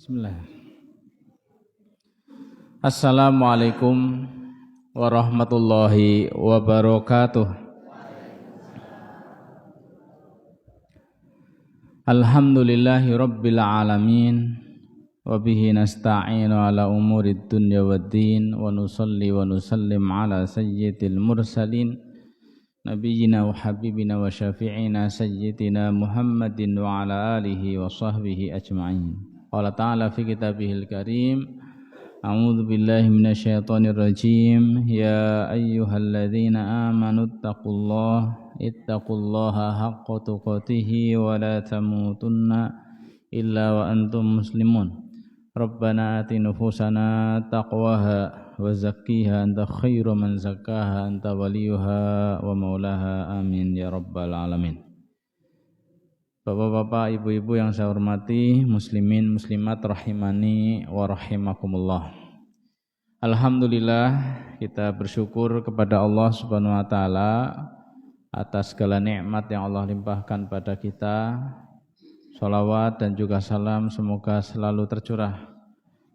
Bismillah. Assalamualaikum warahmatullahi wabarakatuh. Alhamdulillahi rabbil alamin. Wa bihi nasta'inu ala umurid dunya waddin. Wa nusalli wa nusallim ala sayyidil mursalin Nabiyyina wa habibina wa syafi'ina sayyidina Muhammadin wa ala alihi wa sahbihi ajma'in. Qala ta'ala fi kitabihil karim, a'udzu billahi minasyaitonir rajim, ya ayyuhalladzina amanu ittaqullaha haqqa tuqatih wa la tamutunna illa wa antum muslimun. Rabbana ati nufusana taqwaha wa zakkiha anta khairu man zakkaha anta waliyuha wa maulaha, amin ya rabbal alamin. Bapak-bapak, ibu-ibu yang saya hormati, muslimin, muslimat rahimani wa rahimakumullah. Alhamdulillah, kita bersyukur kepada Allah Subhanahu wa taala atas segala nikmat yang Allah limpahkan pada kita. Shalawat dan juga salam semoga selalu tercurah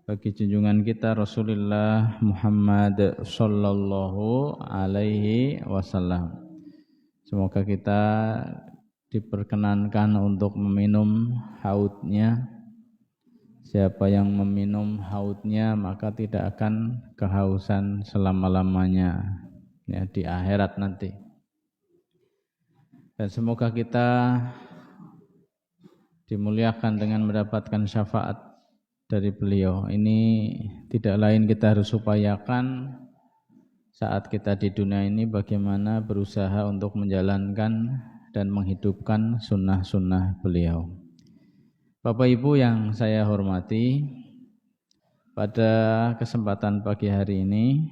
bagi junjungan kita Rasulullah Muhammad sallallahu alaihi wasallam. Semoga kita diperkenankan untuk meminum haudnya. Siapa yang meminum haudnya maka tidak akan kehausan selama-lamanya ya, di akhirat nanti. Dan semoga kita dimuliakan dengan mendapatkan syafaat dari beliau. Ini tidak lain kita harus upayakan saat kita di dunia ini, bagaimana berusaha untuk menjalankan dan menghidupkan sunnah-sunnah beliau. Bapak Ibu yang saya hormati, pada kesempatan pagi hari ini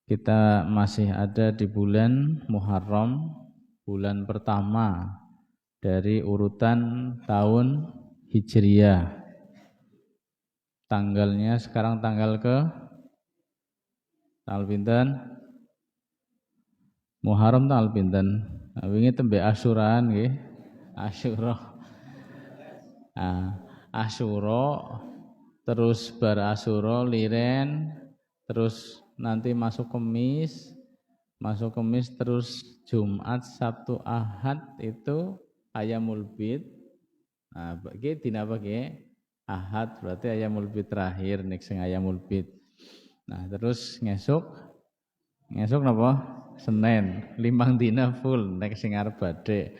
kita masih ada di bulan Muharram, bulan pertama dari urutan tahun Hijriyah. Tanggalnya sekarang tanggal pinten? Muharram tanggal pinten? Wingi tembe Asyuraan nggih. Asyura. Asyura terus bar Asyura liren, terus nanti masuk Kemis terus Jumat, Sabtu, Ahad itu Ayyamul Bid. Nah, iki dina apa nggih? Ahad, berarti Ayyamul Bid terakhir nek sing Ayyamul Bid. Nah, terus ngesuk napa? Senin, 5 dina full nek sing arep badhe.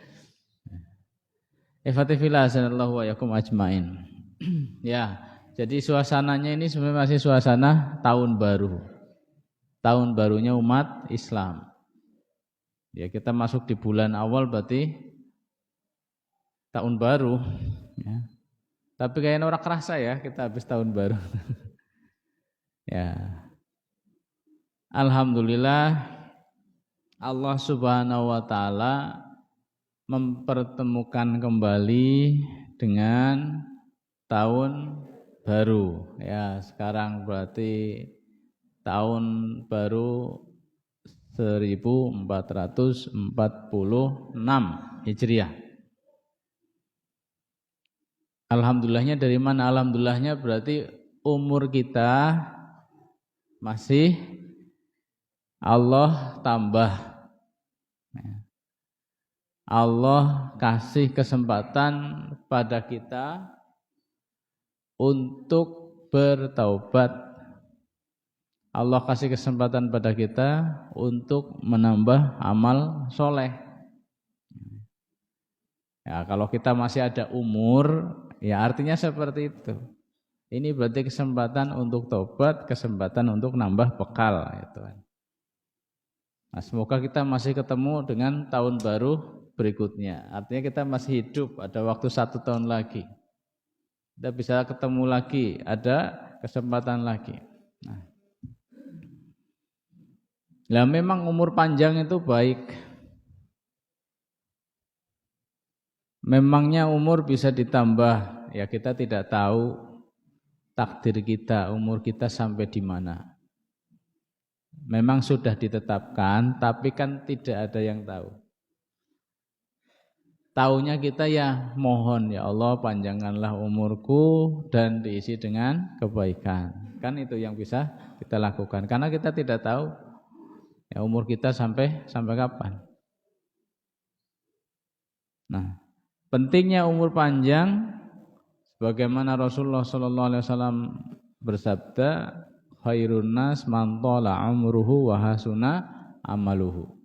Ifatifillah sanallahu wa yakum ajmain. Ya, jadi suasananya ini sebenarnya masih suasana tahun baru. Tahun barunya umat Islam. Ya, kita masuk di bulan awal berarti tahun baru ya. Tapi kayaknya orang kerasa ya kita habis tahun baru. Ya. Alhamdulillah Allah Subhanahu wa taala mempertemukan kembali dengan tahun baru. Ya, sekarang berarti tahun baru 1446 Hijriah. Alhamdulillahnya dari mana? Alhamdulillahnya berarti umur kita masih Allah tambah. Allah kasih kesempatan pada kita untuk bertaubat. Allah kasih kesempatan pada kita untuk menambah amal soleh. Ya, kalau kita masih ada umur, ya artinya seperti itu. Ini berarti kesempatan untuk taubat, kesempatan untuk nambah bekal. Nah, semoga kita masih ketemu dengan tahun baru berikutnya. Artinya kita masih hidup, ada waktu 1 tahun lagi. Kita bisa ketemu lagi, ada kesempatan lagi. Nah, memang umur panjang itu baik. Memangnya umur bisa ditambah, ya kita tidak tahu takdir kita, umur kita sampai di mana. Memang sudah ditetapkan, tapi kan tidak ada yang tahu. Taunya kita ya mohon ya Allah panjangkanlah umurku dan diisi dengan kebaikan. Kan itu yang bisa kita lakukan. Karena kita tidak tahu ya umur kita sampai kapan. Nah, pentingnya umur panjang sebagaimana Rasulullah sallallahu alaihi wasallam bersabda, khairun nas man tala umruhu wa hasuna amaluhu.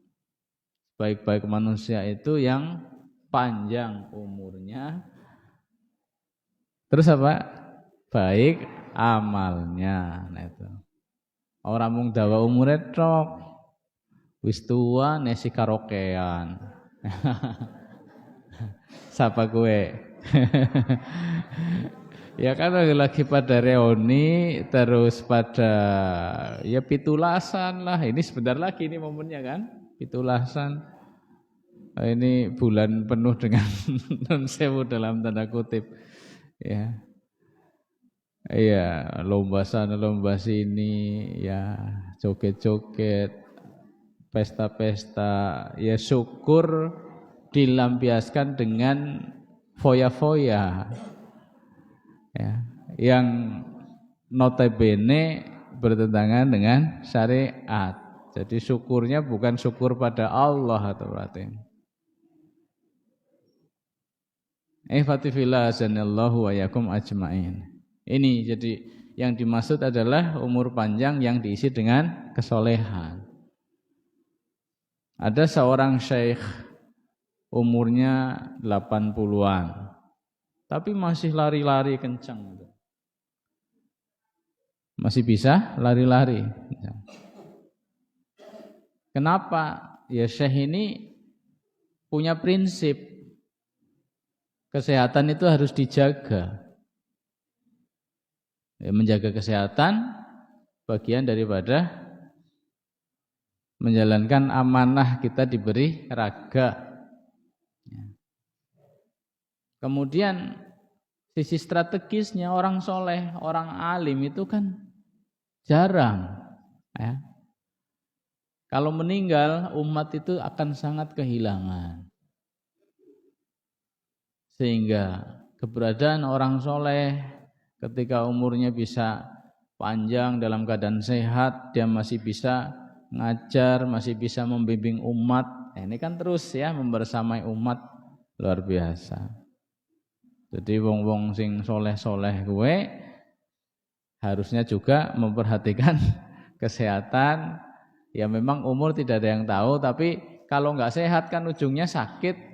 Baik-baik manusia itu yang panjang umurnya, terus apa? Baik amalnya. Nah itu. Orang mung dawa umure tok. Wis tua nesi karaokean. Sapa gue? Ya kan lagi pada reuni terus pada ya pitulasan lah. Ini sebentar lagi ini momennya kan? Pitulasan. Ini bulan penuh dengan non sewu dalam tanda kutip, ya, iya lomba sana lomba sini, ya joget-joget, pesta-pesta, ya syukur dilampiaskan dengan foya-foya, ya, yang notabene bertentangan dengan syariat. Jadi syukurnya bukan syukur pada Allah atau berarti. Fatifillah azanallahu wa yakum ajma'in. Ini jadi yang dimaksud adalah umur panjang yang diisi dengan kesolehan. Ada seorang syekh umurnya 80-an, tapi masih lari-lari kencang. Masih bisa lari-lari. Kenapa? Ya syekh ini punya prinsip. Kesehatan itu harus dijaga. Ya, menjaga kesehatan bagian daripada menjalankan amanah kita diberi raga. Ya. Kemudian sisi strategisnya orang soleh, orang alim itu kan jarang. Ya. Kalau meninggal umat itu akan sangat kehilangan. Sehingga keberadaan orang soleh ketika umurnya bisa panjang dalam keadaan sehat, dia masih bisa ngajar, masih bisa membimbing umat. Ini kan terus ya membersamai umat luar biasa. Jadi wong-wong sing soleh-soleh gue harusnya juga memperhatikan kesehatan. Ya memang umur tidak ada yang tahu, tapi kalau nggak sehat kan ujungnya sakit.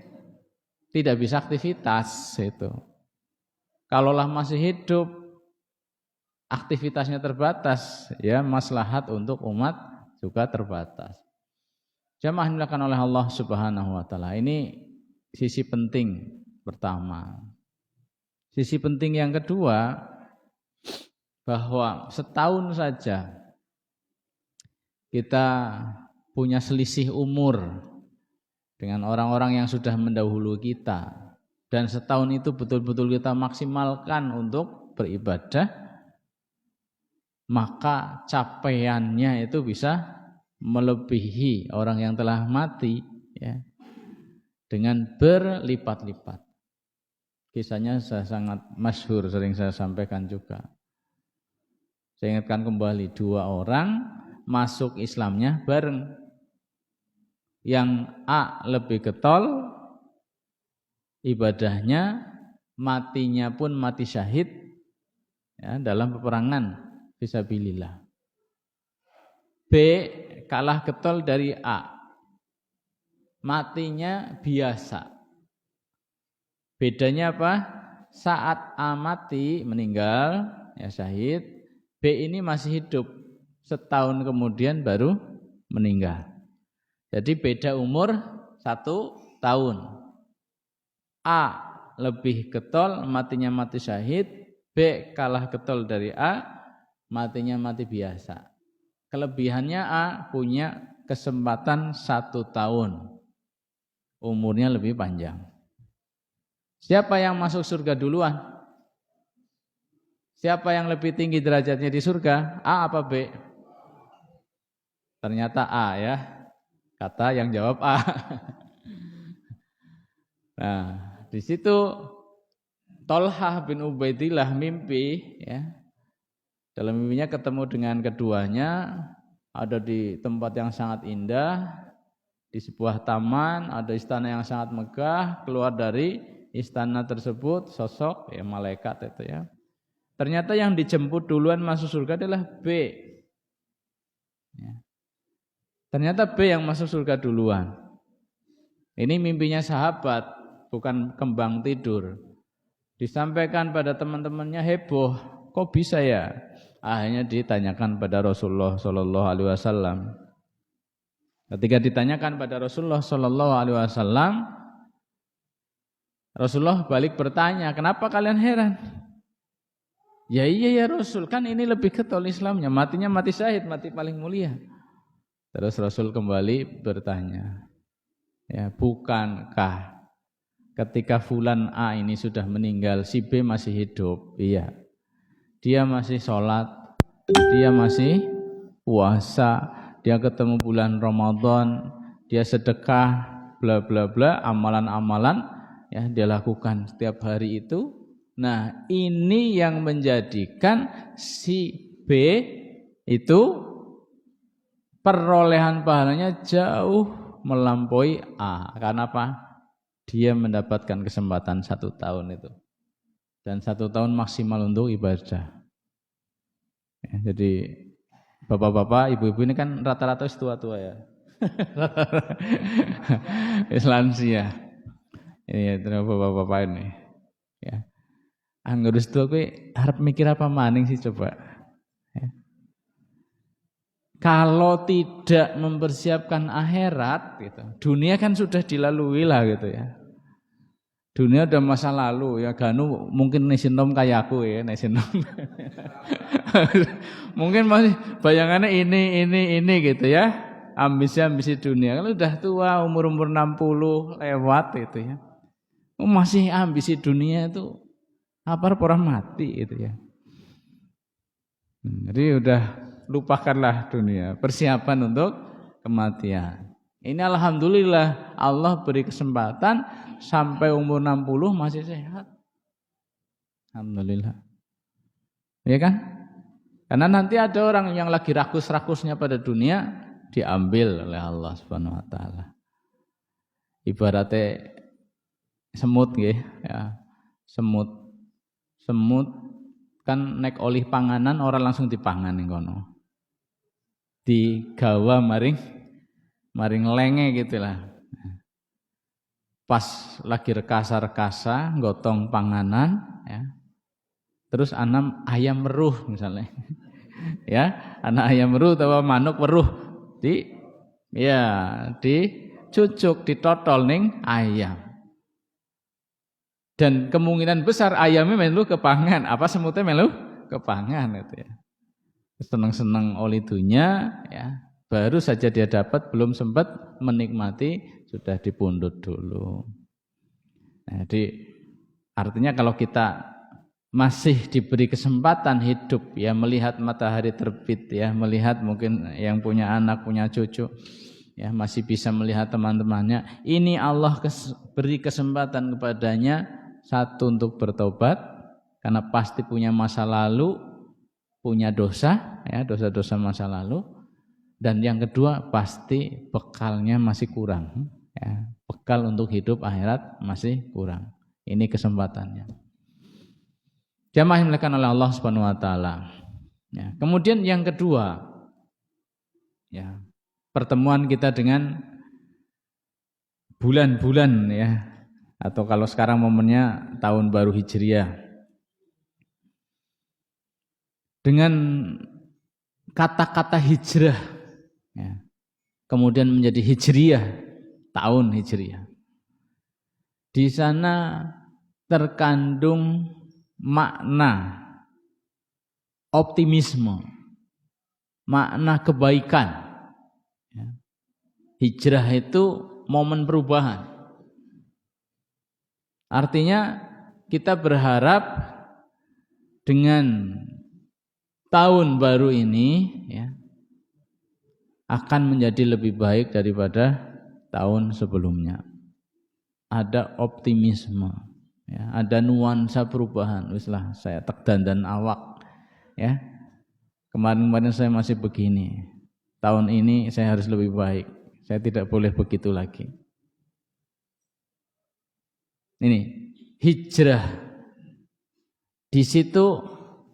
Tidak bisa aktivitas itu. Kalaulah masih hidup, aktivitasnya terbatas, ya maslahat untuk umat juga terbatas. Jamaah dimuliakan oleh Allah Subhanahu wa taala. Ini sisi penting pertama. Sisi penting yang kedua, bahwa setahun saja kita punya selisih umur dengan orang-orang yang sudah mendahului kita, dan setahun itu betul-betul kita maksimalkan untuk beribadah, maka capaiannya itu bisa melebihi orang yang telah mati ya, dengan berlipat-lipat. Kisahnya sangat masyhur, sering saya sampaikan juga. Saya ingatkan kembali, 2 orang masuk Islamnya bareng. Yang A lebih getol ibadahnya, matinya pun mati syahid ya, dalam peperangan fisabilillah. B kalah getol dari A, matinya biasa. Bedanya apa? Saat A mati meninggal ya syahid, B ini masih hidup, setahun kemudian baru meninggal. Jadi beda umur 1 tahun. A lebih getol, matinya mati syahid. B kalah getol dari A, matinya mati biasa. Kelebihannya A punya kesempatan 1 tahun. Umurnya lebih panjang. Siapa yang masuk surga duluan? Siapa yang lebih tinggi derajatnya di surga? A apa B? Ternyata A ya. Kata yang jawab A. Nah, di situ Tolhah bin Ubaidillah mimpi, ya. Dalam mimpinya ketemu dengan keduanya, ada di tempat yang sangat indah, di sebuah taman, ada istana yang sangat megah. Keluar dari istana tersebut sosok ya malaikat itu ya. Ternyata yang dijemput duluan masuk surga adalah B. Ya. Ternyata B yang masuk surga duluan. Ini mimpinya sahabat, bukan kembang tidur. Disampaikan pada teman-temannya, heboh, kok bisa ya? Akhirnya ditanyakan pada Rasulullah Shallallahu Alaihi Wasallam. Ketika ditanyakan pada Rasulullah Shallallahu Alaihi Wasallam, Rasulullah balik bertanya, kenapa kalian heran? Ya iya ya Rasul, kan ini lebih getol Islamnya, matinya mati syahid, mati paling mulia. Terus Rasul kembali bertanya, ya bukankah ketika fulan A ini sudah meninggal, si B masih hidup? Iya. Dia masih sholat, dia masih puasa, dia ketemu bulan Ramadan, dia sedekah, bla bla bla, amalan-amalan ya dia lakukan setiap hari itu. Nah, ini yang menjadikan si B itu perolehan pahalanya jauh melampaui A. Karena apa? Dia mendapatkan kesempatan 1 tahun itu, dan 1 tahun maksimal untuk ibadah. Ya, jadi bapak-bapak, ibu-ibu ini kan rata-rata tua-tua ya. Islansia. Ini ya, bapak-bapak ini. Ya. Anggur itu kowe harap mikir apa maning sih coba. Ya. Kalau tidak mempersiapkan akhirat gitu, dunia kan sudah dilalui lah gitu ya. Dunia udah masa lalu ya, Ganu mungkin nesinom kayak aku ya, nesinom. Mungkin masih bayangannya ini gitu ya. Ambisi dunia. Kalau udah tua umur 60 lewat gitu ya. Masih ambisi dunia itu apa orang mati gitu ya. Jadi udah lupakanlah dunia, persiapan untuk kematian. Ini alhamdulillah Allah beri kesempatan sampai umur 60 masih sehat. Alhamdulillah. Ya kan? Karena nanti ada orang yang lagi rakus-rakusnya pada dunia diambil oleh Allah Subhanahu wa taala. Ibaratnya semut nggih, ya. Semut kan nek olih panganan orang langsung dipangan ning kono. Digawa maring lenge gitulah. Pas lagi rekasa-rekasa gotong panganan ya. Terus ayam meruh misalnya. Ya, anak ayam meruh atau manuk meruh dicucuk, ditotol ning ayam. Dan kemungkinan besar ayamnya melu kepangan, apa semutnya melu kepangan itu ya. Seneng-seneng oleh dunia ya, baru saja dia dapat, belum sempat menikmati sudah dipundhut dulu. Nah, jadi artinya kalau kita masih diberi kesempatan hidup ya, melihat matahari terbit ya, melihat mungkin yang punya anak, punya cucu ya, masih bisa melihat teman-temannya, ini Allah beri kesempatan kepadanya, satu untuk bertobat karena pasti punya masa lalu, punya dosa ya, dosa-dosa masa lalu, dan yang kedua pasti bekalnya masih kurang ya, bekal untuk hidup akhirat masih kurang. Ini kesempatannya. Jamaah yang dimuliakan oleh Allah Subhanahu wa taala. Ya, kemudian yang kedua ya, pertemuan kita dengan bulan-bulan ya, atau kalau sekarang momennya tahun baru Hijriah. Dengan kata-kata hijrah ya, kemudian menjadi Hijriah, tahun Hijriah. Di sana terkandung makna optimisme, makna kebaikan ya. Hijrah itu momen perubahan. Artinya kita berharap dengan tahun baru ini ya, akan menjadi lebih baik daripada tahun sebelumnya. ada optimisme, ya, ada nuansa perubahan. Wislah saya tek dandan awak, ya. Kemarin-kemarin saya masih begini. Tahun ini saya harus lebih baik. Saya tidak boleh begitu lagi. Ini hijrah. Di situ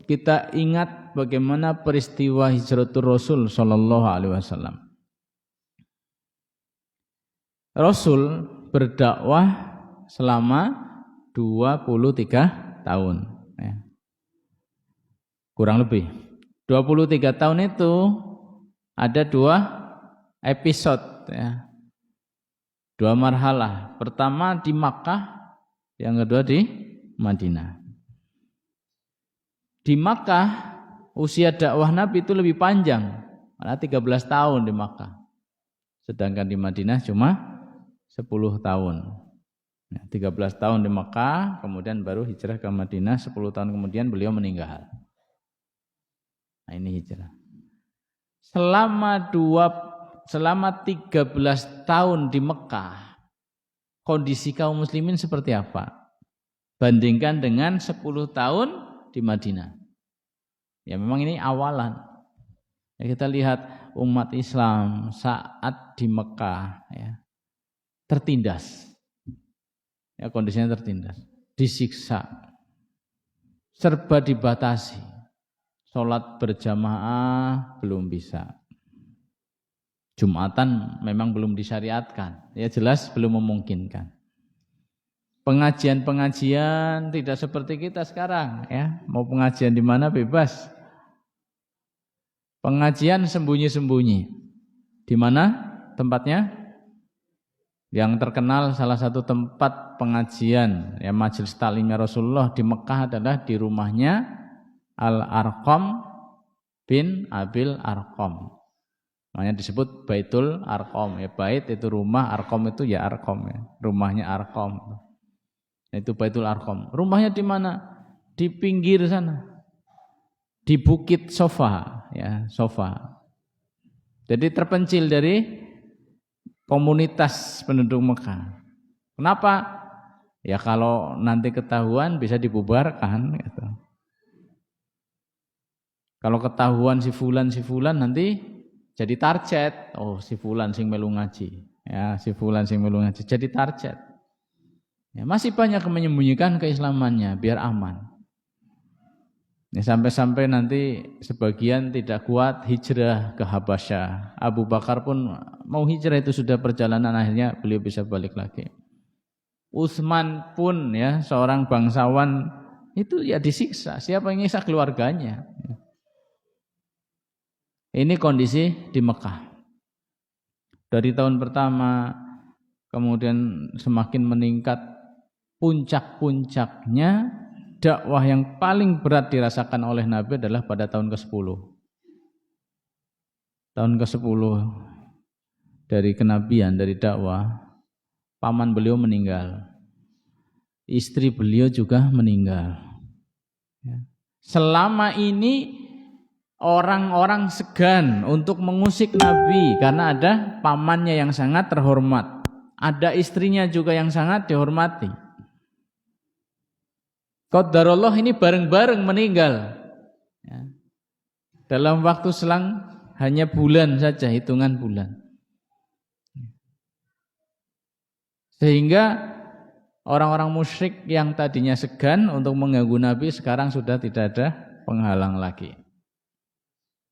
kita ingat bagaimana peristiwa hijratul Rasul sallallahu alaihi wasallam. Rasul berdakwah selama 23 tahun, ya. Kurang lebih 23 tahun itu ada 2 episode, ya. 2 marhalah. Pertama di Makkah, yang kedua di Madinah. Di Makkah usia dakwah Nabi itu lebih panjang, malah 13 tahun di Makkah. Sedangkan di Madinah cuma 10 tahun. 13 tahun di Makkah, kemudian baru hijrah ke Madinah, 10 tahun kemudian beliau meninggal. Nah, ini hijrah. Selama 13 tahun di Mekah, kondisi kaum muslimin seperti apa? Bandingkan dengan 10 tahun di Madinah. Ya memang ini awalan. Ya, kita lihat umat Islam saat di Mekah, ya, tertindas. Ya, kondisinya tertindas, disiksa, serba dibatasi. Sholat berjamaah belum bisa. Jumatan memang belum disyariatkan. Ya jelas belum memungkinkan. Pengajian-pengajian tidak seperti kita sekarang, ya. Mau pengajian di mana bebas. Pengajian sembunyi-sembunyi. Di mana tempatnya? Yang terkenal salah satu tempat pengajian, ya, majelis taklimnya Rasulullah di Mekah adalah di rumahnya Al-Arqam bin Abil Arqam. Makanya disebut Baitul Arqam, ya. Bait itu rumah, Arqam itu ya Arqam, ya. Rumahnya Arqam. Itu Baitul Arqam. Rumahnya di mana? Di pinggir sana. Di Bukit Sofa, ya, Sofa. Jadi terpencil dari komunitas penduduk Mekah. Kenapa? Ya kalau nanti ketahuan bisa dibubarkan, gitu. Kalau ketahuan si fulan nanti jadi target. Oh, si fulan sing melu ngaji. Ya, si fulan sing melu ngaji jadi target. Ya, masih banyak yang menyembunyikan keislamannya biar aman. Ya, sampai-sampai nanti sebagian tidak kuat hijrah ke Habasyah. Abu Bakar pun mau hijrah, itu sudah perjalanan, akhirnya beliau bisa balik lagi. Utsman pun, ya, seorang bangsawan itu ya disiksa. Siapa yang nyiksa? Keluarganya. Ini kondisi di Mekah. Dari tahun pertama kemudian semakin meningkat, puncak-puncaknya dakwah yang paling berat dirasakan oleh Nabi adalah pada tahun ke-10. Tahun ke-10 dari kenabian, dari dakwah, paman beliau meninggal. Istri beliau juga meninggal. Selama ini orang-orang segan untuk mengusik Nabi karena ada pamannya yang sangat terhormat, ada istrinya juga yang sangat dihormati. Qadarullah ini bareng-bareng meninggal, ya. Dalam waktu selang hanya bulan saja, hitungan bulan. Sehingga orang-orang musyrik yang tadinya segan untuk mengganggu Nabi sekarang sudah tidak ada penghalang lagi.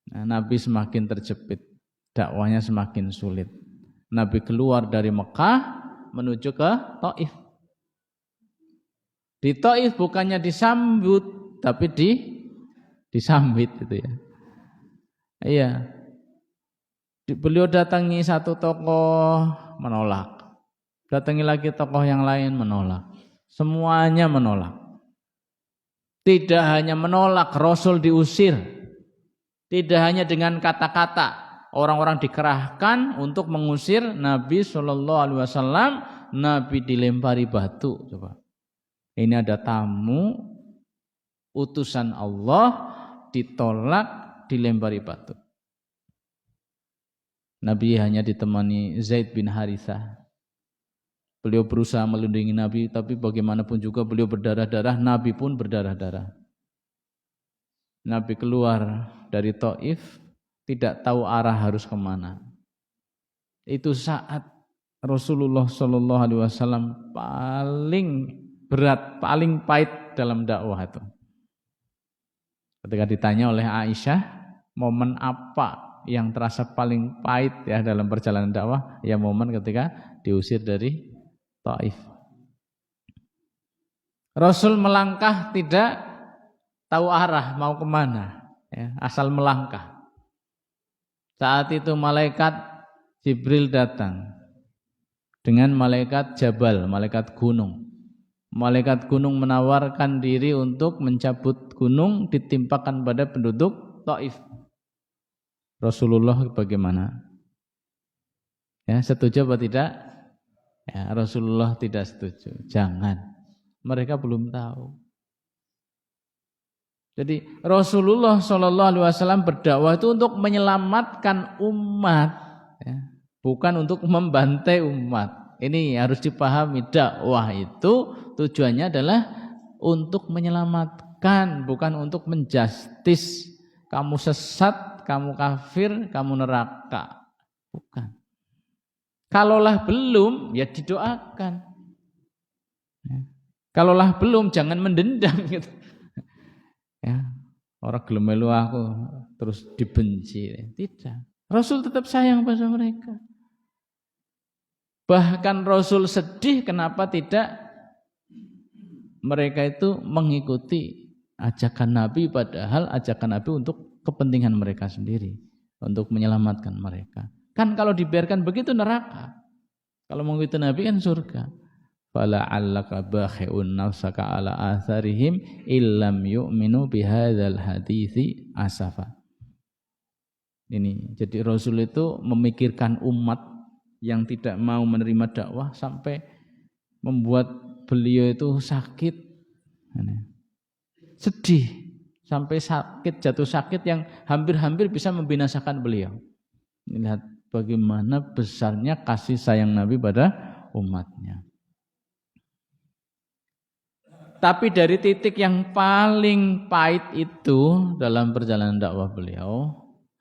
Nah, Nabi semakin terjepit, dakwahnya semakin sulit. Nabi keluar dari Mekah menuju ke Taif. Di Taif bukannya disambut, tapi disambit itu, ya. Iya. Beliau datangi satu tokoh, menolak. Datangi lagi tokoh yang lain, menolak. Semuanya menolak. Tidak hanya menolak, Rasul diusir. Tidak hanya dengan kata-kata, orang-orang dikerahkan untuk mengusir Nabi SAW. Nabi dilempari batu. Coba. Ini ada tamu utusan Allah ditolak, dilempari batu. Nabi hanya ditemani Zaid bin Harithah. Beliau berusaha melindungi Nabi, tapi bagaimanapun juga beliau berdarah-darah, Nabi pun berdarah-darah. Nabi keluar dari Taif, tidak tahu arah harus kemana. Itu saat Rasulullah Shallallahu Alaihi Wasallam paling berat, paling pahit dalam dakwah itu. Ketika ditanya oleh Aisyah, momen apa yang terasa paling pahit ya dalam perjalanan dakwah? Ya momen ketika diusir dari Taif. Rasul melangkah tidak tahu arah mau kemana, ya, asal melangkah. Saat itu malaikat Jibril datang dengan malaikat Jabal, malaikat gunung. Malaikat gunung menawarkan diri untuk mencabut gunung ditimpakan pada penduduk Taif. Rasulullah bagaimana? Ya, setuju atau tidak? Ya, Rasulullah tidak setuju. Jangan. Mereka belum tahu. Jadi Rasulullah SAW berdakwah itu untuk menyelamatkan umat, ya, bukan untuk membantai umat. Ini harus dipahami, dakwah itu tujuannya adalah untuk menyelamatkan, bukan untuk menjustis. Kamu sesat, kamu kafir, kamu neraka. Bukan. Kalaulah belum, ya didoakan. Kalaulah belum, jangan mendendam gitu. Ya, orang gelem melu aku terus dibenci. Tidak. Rasul tetap sayang pada mereka. Bahkan Rasul sedih kenapa tidak mereka itu mengikuti ajakan Nabi, padahal ajakan Nabi untuk kepentingan mereka sendiri, untuk menyelamatkan mereka. Kan kalau dibiarkan begitu neraka. Kalau mengikuti Nabi kan surga. Fala'allaka bakhi'un nafsaka ala atharihim illam yu'minu bihadzal hadithi asafa. Ini jadi Rasul itu memikirkan umat yang tidak mau menerima dakwah sampai membuat beliau itu sakit, sedih, sampai sakit, jatuh sakit yang hampir-hampir bisa membinasakan beliau. Lihat bagaimana besarnya kasih sayang Nabi pada umatnya. Tapi dari titik yang paling pahit itu dalam perjalanan dakwah beliau,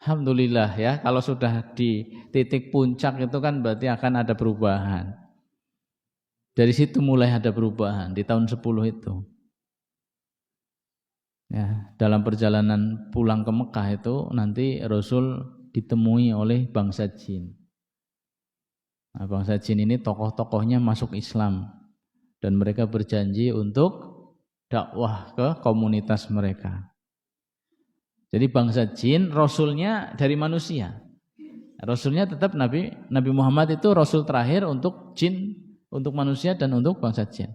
alhamdulillah ya, kalau sudah di titik puncak itu kan berarti akan ada perubahan. Dari situ mulai ada perubahan di tahun 10 itu. Ya, dalam perjalanan pulang ke Mekah itu nanti Rasul ditemui oleh bangsa jin. Nah, bangsa jin ini tokoh-tokohnya masuk Islam dan mereka berjanji untuk dakwah ke komunitas mereka. Jadi bangsa jin, Rasulnya dari manusia. Rasulnya tetap Nabi Muhammad itu Rasul terakhir untuk jin, untuk manusia dan untuk bangsa jin.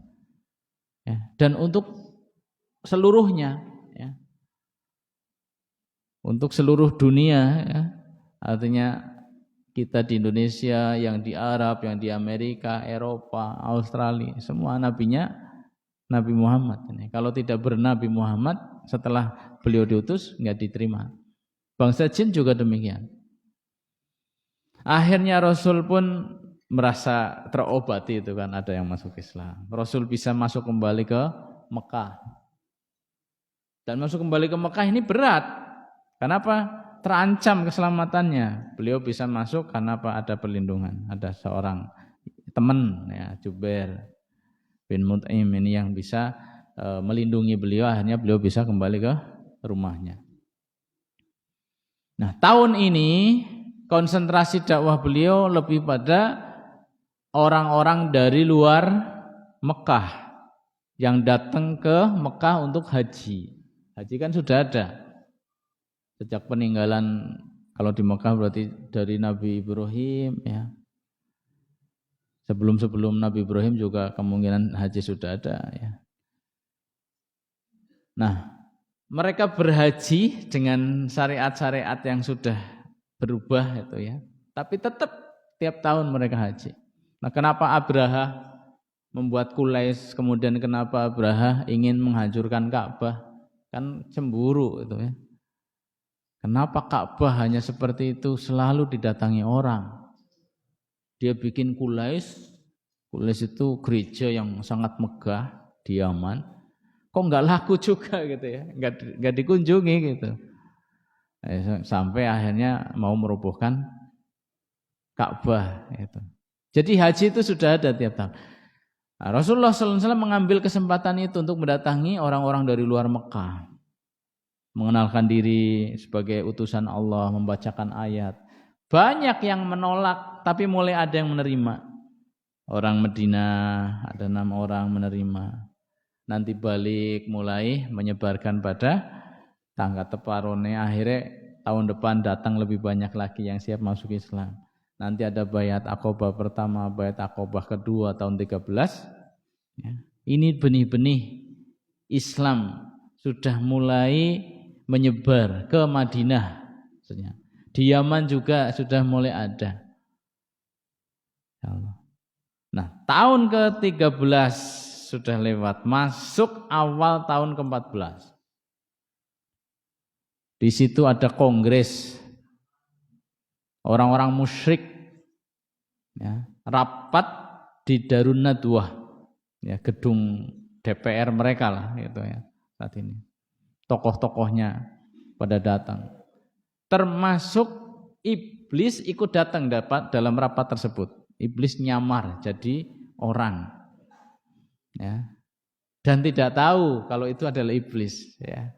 Ya, dan untuk seluruhnya, ya. Untuk seluruh dunia, ya. Artinya kita di Indonesia, yang di Arab, yang di Amerika, Eropa, Australia, semua nabinya Nabi Muhammad. Kalau tidak bernabi Muhammad setelah beliau diutus enggak diterima. Bangsa jin juga demikian. Akhirnya Rasul pun merasa terobati itu kan, ada yang masuk Islam. Rasul bisa masuk kembali ke Mekah. Dan masuk kembali ke Mekah ini berat. Kenapa? Terancam keselamatannya. Beliau bisa masuk karena apa? Ada perlindungan. Ada seorang teman, ya, Jubair bin Mut'im ini yang bisa melindungi beliau. Akhirnya beliau bisa kembali ke rumahnya. Nah, tahun ini konsentrasi dakwah beliau lebih pada orang-orang dari luar Mekah yang datang ke Mekah untuk haji. Haji kan sudah ada sejak peninggalan, kalau di Mekah berarti dari Nabi Ibrahim, ya. Sebelum Nabi Ibrahim juga kemungkinan haji sudah ada, ya. Nah, mereka berhaji dengan syariat-syariat yang sudah berubah itu, ya. Tapi tetap tiap tahun mereka haji. Nah, kenapa Abraha membuat Quraisy, kemudian kenapa Abraha ingin menghancurkan Ka'bah? Kan cemburu itu, ya. Kenapa Ka'bah hanya seperti itu selalu didatangi orang? Dia bikin Quraisy Kulis itu gereja yang sangat megah di Yaman, kok nggak laku juga gitu ya, nggak dikunjungi gitu. Sampai akhirnya mau merobohkan Ka'bah itu. Jadi haji itu sudah ada tiap tahun. Nah, Rasulullah SAW mengambil kesempatan itu untuk mendatangi orang-orang dari luar Mekah, mengenalkan diri sebagai utusan Allah, membacakan ayat. Banyak yang menolak, tapi mulai ada yang menerima. Orang Madinah ada 6 orang menerima. Nanti balik mulai menyebarkan pada tangga teparone. Akhirnya tahun depan datang lebih banyak lagi yang siap masuk Islam. Nanti ada Bayat Aqobah pertama, Bayat Aqobah kedua tahun 13. Ya. Ini benih-benih Islam sudah mulai menyebar ke Madinah. Di Yaman juga sudah mulai ada. Ya Allah. Nah, tahun ke-13 sudah lewat, masuk awal tahun ke-14. Di situ ada kongres orang-orang musyrik, ya, rapat di Darun Nadwah, ya, gedung DPR mereka lah, gitu ya saat ini. Tokoh-tokohnya pada datang, termasuk iblis ikut datang dalam rapat tersebut. Iblis nyamar jadi orang, ya, dan tidak tahu kalau itu adalah iblis, ya.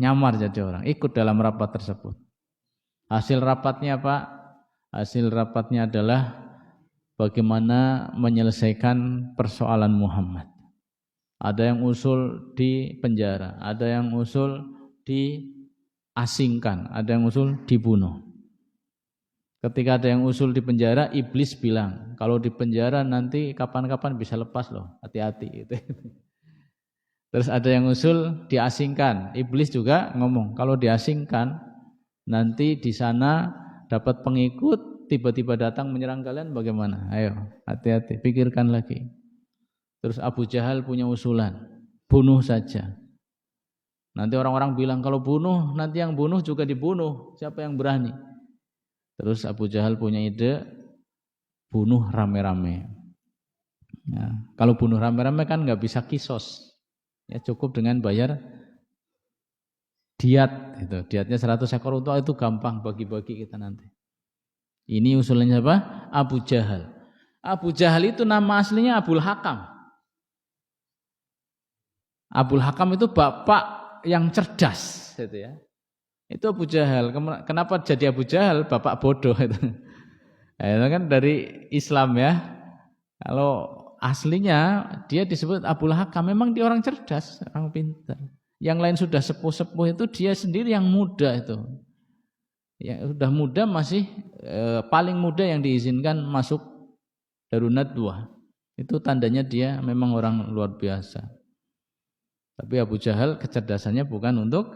Nyamar jadi orang, ikut dalam rapat tersebut. Hasil rapatnya Pak, hasil rapatnya adalah bagaimana menyelesaikan persoalan Muhammad. Ada yang usul di penjara, ada yang usul diasingkan, ada yang usul dibunuh. Ketika ada yang usul di penjara, iblis bilang, kalau di penjara nanti kapan-kapan bisa lepas loh, hati-hati. Terus ada yang usul diasingkan, iblis juga ngomong, kalau diasingkan nanti di sana dapat pengikut, tiba-tiba datang menyerang kalian bagaimana? Ayo, hati-hati, pikirkan lagi. Terus Abu Jahal punya usulan, bunuh saja. Nanti orang-orang bilang, kalau bunuh, nanti yang bunuh juga dibunuh, siapa yang berani? Terus Abu Jahal punya ide, bunuh rame-rame. Ya, kalau bunuh rame-rame kan nggak bisa kisos, ya, cukup dengan bayar diat. Itu diatnya 100 ekor unta, itu gampang bagi-bagi kita nanti. Ini usulannya siapa? Abu Jahal. Abu Jahal itu nama aslinya Abul Hakam. Abul Hakam itu bapak yang cerdas, gitu ya. Itu Abu Jahal. Kenapa jadi Abu Jahal? Bapak bodoh itu. Nah, itu kan dari Islam ya. Kalau aslinya dia disebut Abul Hakam, memang dia orang cerdas, orang pintar. Yang lain sudah sepuh-sepuh, itu dia sendiri yang muda itu. Yang sudah muda masih paling muda yang diizinkan masuk Darun Nadwah. Itu tandanya dia memang orang luar biasa. Tapi Abu Jahal kecerdasannya bukan untuk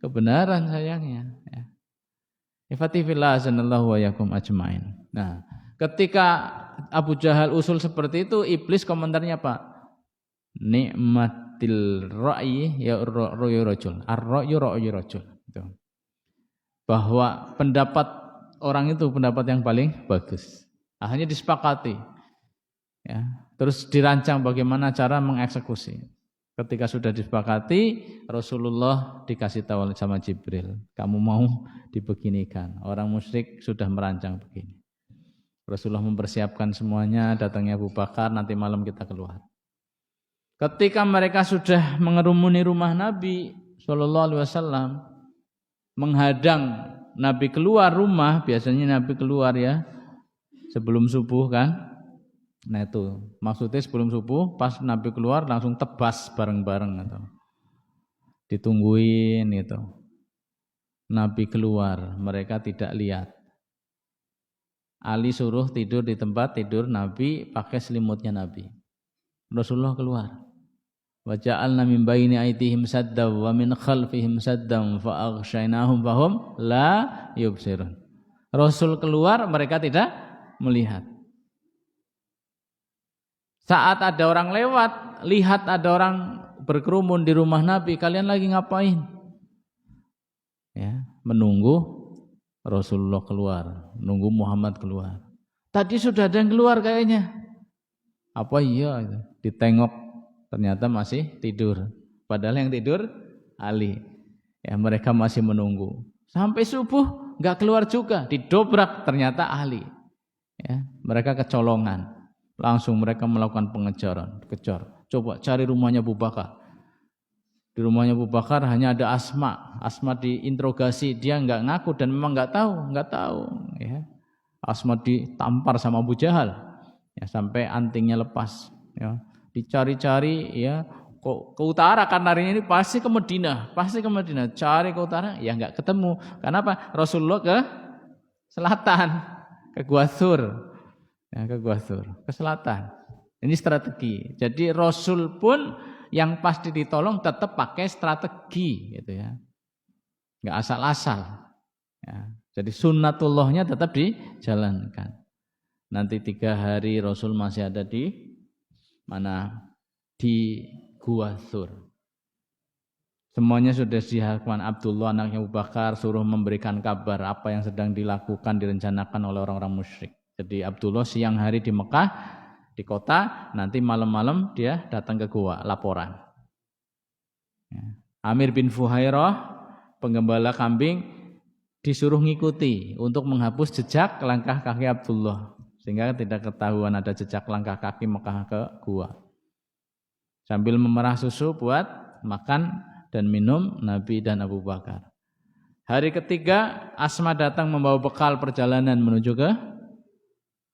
kebenaran sayangnya, ya. Ifatifillah azanallahu wa yakum ajmain. Nah, ketika Abu Jahal usul seperti itu, iblis komentarnya apa? Nikmatil ra'yi ya ra'yu rajul. Ar-ra'yu ra'yu rajul. Gitu. Bahwa pendapat orang itu pendapat yang paling bagus. Akhirnya disepakati. Ya, terus dirancang bagaimana cara mengeksekusi. Ketika sudah disepakati, Rasulullah dikasih tahu sama Jibril, kamu mau dibeginikan. Orang musyrik sudah merancang begini. Rasulullah mempersiapkan semuanya, datangnya Abu Bakar, nanti malam kita keluar. Ketika mereka sudah mengerumuni rumah Nabi SAW, menghadang Nabi keluar rumah, biasanya Nabi keluar ya sebelum subuh kan. Nah itu maksudnya sebelum subuh, pas Nabi keluar langsung tebas bareng-bareng atau ditungguin itu. Nabi keluar, mereka tidak lihat. Ali suruh tidur di tempat tidur Nabi, pakai selimutnya Nabi. Rasulullah keluar. Wa ja'alna min baini aydihim saddan wa min khalfihim saddan fa aghshaynahum fahum la yubsirun. Rasul keluar, mereka tidak melihat. Saat ada orang lewat, lihat ada orang berkerumun di rumah Nabi, kalian lagi ngapain? Ya, menunggu Rasulullah keluar, menunggu Muhammad keluar. Tadi sudah ada yang keluar kayaknya. Apa iya? Ditengok ternyata masih tidur. Padahal yang tidur Ali. Ya, mereka masih menunggu. Sampai subuh nggak keluar juga, didobrak ternyata Ali. Ya, mereka kecolongan. Langsung mereka melakukan pengejaran, kejar. Coba cari rumahnya Abu Bakar. Di rumahnya Abu Bakar hanya ada Asma. Asma diinterogasi, dia nggak ngaku dan memang nggak tahu. Ya. Asma ditampar sama Abu Jahal, ya, sampai antingnya lepas. Ya. Dicari-cari, ya, kok ke utara kan larinya ini pasti ke Madinah, Cari ke utara, ya nggak ketemu. Kenapa? Rasulullah ke selatan, ke Gua Thur, ya, ke selatan. Ini strategi. Jadi Rasul pun yang pasti ditolong tetap pakai strategi gitu ya. Enggak asal-asal. Ya. Jadi sunnatullahnya tetap dijalankan. Nanti 3 hari Rasul masih ada di mana? Di Gua Thur. Semuanya sudah dihakman. Abdullah anaknya Abu Bakar suruh memberikan kabar apa yang sedang dilakukan, direncanakan oleh orang-orang musyrik. Jadi Abdullah siang hari di Mekah, di kota, nanti malam-malam dia datang ke gua laporan. Ya. Amir bin Fuhairah, penggembala kambing, disuruh ngikuti untuk menghapus jejak langkah kaki Abdullah, sehingga tidak ketahuan ada jejak langkah kaki Mekah ke gua. Sambil memerah susu buat makan dan minum Nabi dan Abu Bakar. Hari ketiga Asma datang membawa bekal perjalanan menuju ke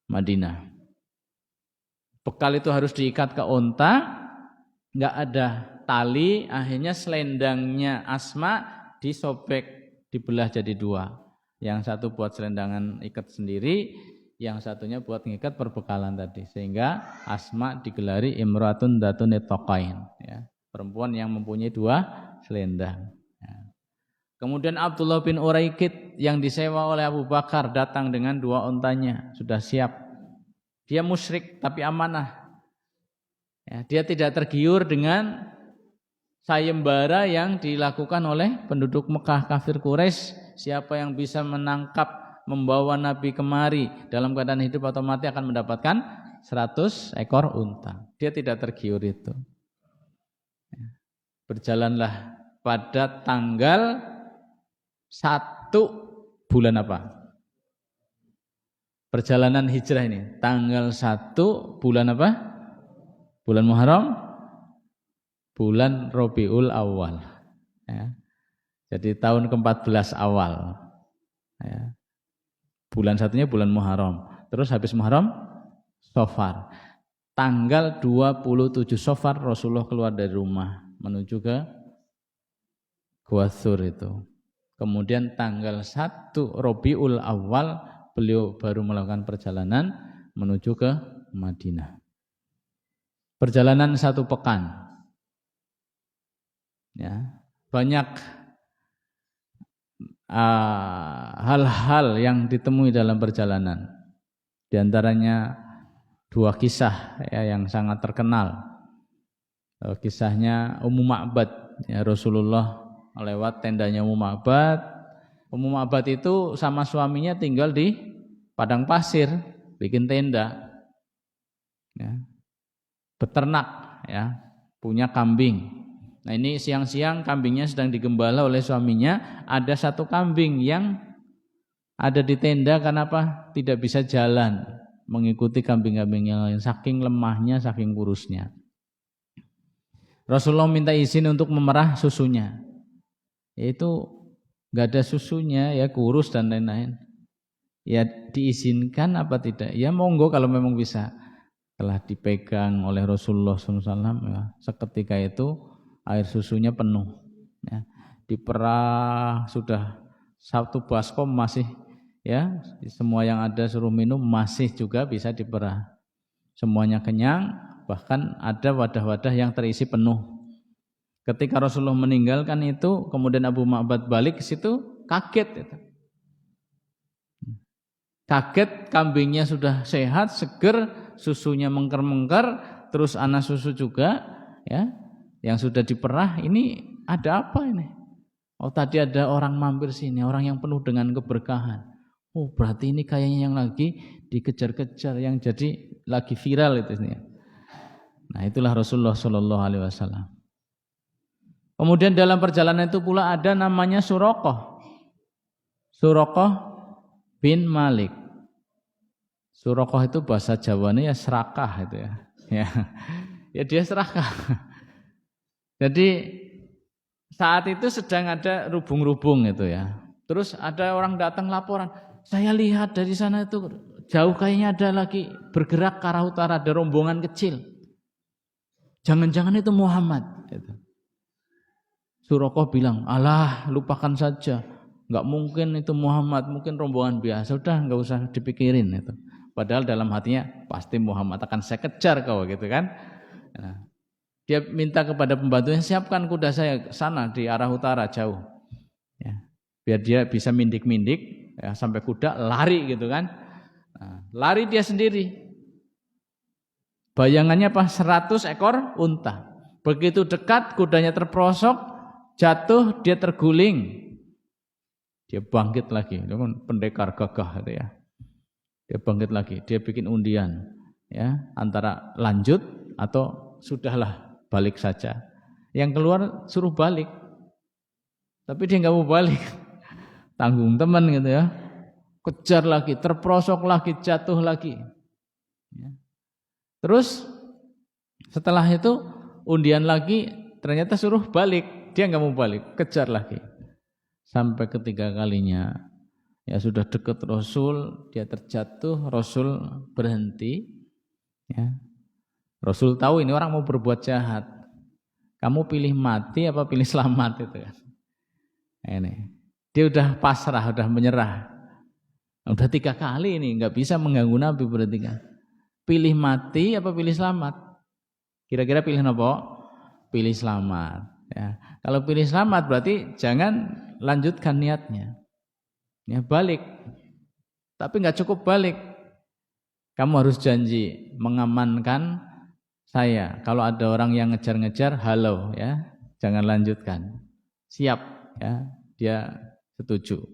Madinah. Bekal itu harus diikat ke onta, nggak ada tali, akhirnya selendangnya Asma disobek, dibelah jadi 2. Yang satu buat selendangan ikat sendiri, yang satunya buat ngikat perbekalan tadi. Sehingga Asma digelari imratun datun etokain, ya, perempuan yang mempunyai 2 selendang. Ya. Kemudian Abdullah bin Uraikid yang disewa oleh Abu Bakar datang dengan 2 ontanya, sudah siap. Dia musyrik tapi amanah. Ya, dia tidak tergiur dengan sayembara yang dilakukan oleh penduduk Mekah kafir Quraisy. Siapa yang bisa menangkap, membawa Nabi kemari dalam keadaan hidup atau mati akan mendapatkan 100 ekor unta. Dia tidak tergiur itu. Ya. Berjalanlah pada tanggal 1 bulan apa? Perjalanan hijrah ini tanggal 1 bulan apa? Bulan Muharram, bulan Rabiul Awal. Ya. Jadi tahun ke-14 awal. Ya. Bulan satunya bulan Muharram. Terus habis Muharram, Safar. Tanggal 27 Safar Rasulullah keluar dari rumah menuju ke Gua Thur itu. Kemudian tanggal 1 Rabiul Awal beliau baru melakukan perjalanan menuju ke Madinah. Perjalanan 1 pekan. Ya, banyak hal-hal yang ditemui dalam perjalanan. Di antaranya 2 kisah ya, yang sangat terkenal. Kisahnya Ummu Ma'bad, ya, Rasulullah lewat tendanya Ummu Ma'bad. Ummu Ma'bad itu sama suaminya tinggal di padang pasir, bikin tenda, ya. Beternak, ya, punya kambing. Nah ini siang-siang kambingnya sedang digembala oleh suaminya. Ada 1 kambing yang ada di tenda, kenapa? Tidak bisa jalan mengikuti kambing-kambing yang lain, saking lemahnya, saking kurusnya. Rasulullah minta izin untuk memerah susunya. Yaitu nggak ada susunya, ya, kurus dan lain-lain. Ya diizinkan apa tidak? Ya monggo kalau memang bisa. Telah dipegang oleh Rasulullah SAW, ya, seketika itu air susunya penuh. Ya. Diperah sudah 1 baskom masih, ya, semua yang ada suruh minum masih juga bisa diperah. Semuanya kenyang, bahkan ada wadah-wadah yang terisi penuh. Ketika Rasulullah meninggalkan itu, kemudian Abu Ma'bad balik ke situ, kaget itu. Kaget, kambingnya sudah sehat, seger, susunya mengker-mengker, terus anak susu juga, ya, yang sudah diperah. Ini ada apa ini? Oh, tadi ada orang mampir sini, orang yang penuh dengan keberkahan. Oh, berarti ini kayaknya yang lagi dikejar-kejar, yang jadi lagi viral itu. Nah, itulah Rasulullah Shallallahu Alaihi Wasallam. Kemudian dalam perjalanan itu pula ada namanya Suraqah bin Malik. Suraqah itu bahasa Jawanya ya serakah itu ya. Ya dia serakah. Jadi saat itu sedang ada rubung-rubung itu ya. Terus ada orang datang laporan, saya lihat dari sana itu jauh kayaknya ada lagi bergerak ke arah utara, ada rombongan kecil. Jangan-jangan itu Muhammad. Suraqah bilang, alah lupakan saja, nggak mungkin itu Muhammad, mungkin rombongan biasa, udah nggak usah dipikirin itu. Padahal dalam hatinya pasti Muhammad akan saya kejar kau gitu kan. Nah, dia minta kepada pembantunya, siapkan kuda saya sana di arah utara jauh, ya, biar dia bisa mindik-mindik ya, sampai kuda lari gitu kan. Nah, lari dia sendiri. Bayangannya apa? 100 ekor unta. Begitu dekat kudanya terprosok, jatuh, dia terguling. Dia bangkit lagi. Itu kan pendekar gagah itu ya. Dia bangkit lagi, dia bikin undian ya, antara lanjut atau sudahlah balik saja. Yang keluar suruh balik. Tapi dia enggak mau balik. Tanggung teman gitu ya. Kejar lagi, terprosok lagi, jatuh lagi. Ya. Terus setelah itu undian lagi, ternyata suruh balik, dia nggak mau balik, kejar lagi. Sampai ketiga kalinya, ya sudah dekat Rasul, dia terjatuh, Rasul berhenti. Ya. Rasul tahu ini orang mau berbuat jahat. Kamu pilih mati apa pilih selamat itu kan? Ini, dia udah pasrah, udah menyerah. Udah 3 kali ini nggak bisa mengganggu Nabi berarti kan. Pilih mati apa pilih selamat? Kira-kira pilih apa? Pilih selamat. Ya. Kalau pilih selamat berarti jangan lanjutkan niatnya. Ya, balik. Tapi nggak cukup balik. Kamu harus janji mengamankan saya. Kalau ada orang yang ngejar-ngejar, halo ya, jangan lanjutkan. Siap ya, dia setuju.